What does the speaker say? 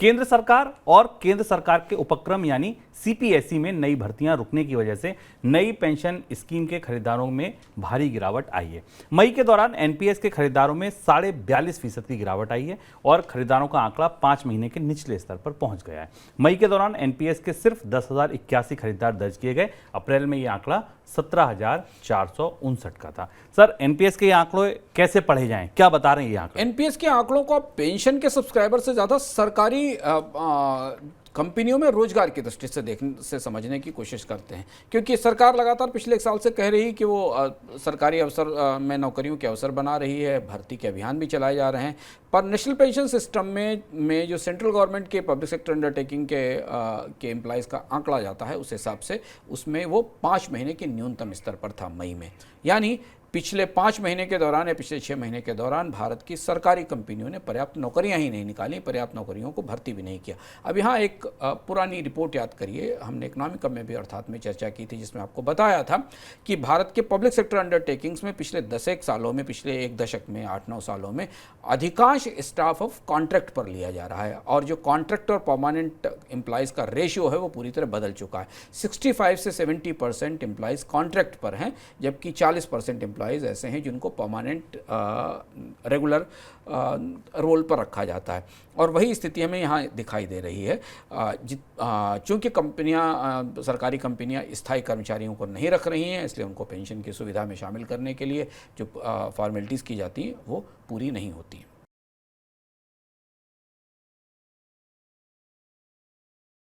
केंद्र सरकार और केंद्र सरकार के उपक्रम यानी सीपीएसई में नई भर्तियां रुकने की वजह से नई पेंशन स्कीम के खरीदारों में भारी गिरावट आई है। मई के दौरान एनपीएस के खरीदारों में 42.5% की गिरावट आई है और खरीदारों का आंकड़ा 5 महीने के निचले स्तर पर पहुंच गया है। मई के दौरान एनपीएस के सिर्फ 10,081 खरीदार दर्ज किए गए। अप्रैल में यह आंकड़ा 17,459 का था। सर, एनपीएस के आंकड़े कैसे पढ़े जाएं, क्या बता रहे हैं ये आंकड़े? एनपीएस के आंकड़ों को आप पेंशन के सब्सक्राइबर से ज्यादा सरकारी कंपनियों में रोजगार की दृष्टि से देखने से समझने की कोशिश करते हैं, क्योंकि सरकार लगातार पिछले 1 साल से कह रही कि वो सरकारी अवसर में नौकरियों के अवसर बना रही है, भर्ती के अभियान भी चलाए जा रहे हैं, पर नेशनल पेंशन सिस्टम में जो सेंट्रल गवर्नमेंट के पब्लिक सेक्टर अंडरटेकिंग के एम्प्लॉयज़ का आंकड़ा जाता है उस हिसाब से उसमें वो 5 महीने के न्यूनतम स्तर पर था मई में। यानी पिछले 5 महीने के दौरान या पिछले 6 महीने के दौरान भारत की सरकारी कंपनियों ने पर्याप्त नौकरियां ही नहीं निकाली, पर्याप्त नौकरियों को भर्ती भी नहीं किया। अब यहाँ एक पुरानी रिपोर्ट याद करिए, हमने इकोनॉमिक में भी अर्थात में चर्चा की थी, जिसमें आपको बताया था कि भारत के पब्लिक सेक्टर अंडरटेकिंग्स में पिछले 10 सालों में, पिछले 1 दशक में, 8-9 सालों में अधिकांश स्टाफ ऑफ कॉन्ट्रैक्ट पर लिया जा रहा है और जो कॉन्ट्रैक्ट और परमानेंट एम्प्लॉयज़ का रेशियो है वो पूरी तरह बदल चुका है। 65 से 70% एम्प्लॉयज़ कॉन्ट्रैक्ट पर हैं, जबकि 40% एम्प्लॉयज़ ऐसे हैं जिनको परमानेंट रेगुलर रोल पर रखा जाता है। और वही स्थिति हमें यहाँ दिखाई दे रही है। चूँकि कंपनियाँ, सरकारी कंपनियाँ स्थायी कर्मचारियों को नहीं रख रही हैं, इसलिए उनको पेंशन की सुविधा में शामिल करने के लिए जो फॉर्मेलिटीज़ की जाती हैं वो पूरी नहीं होती।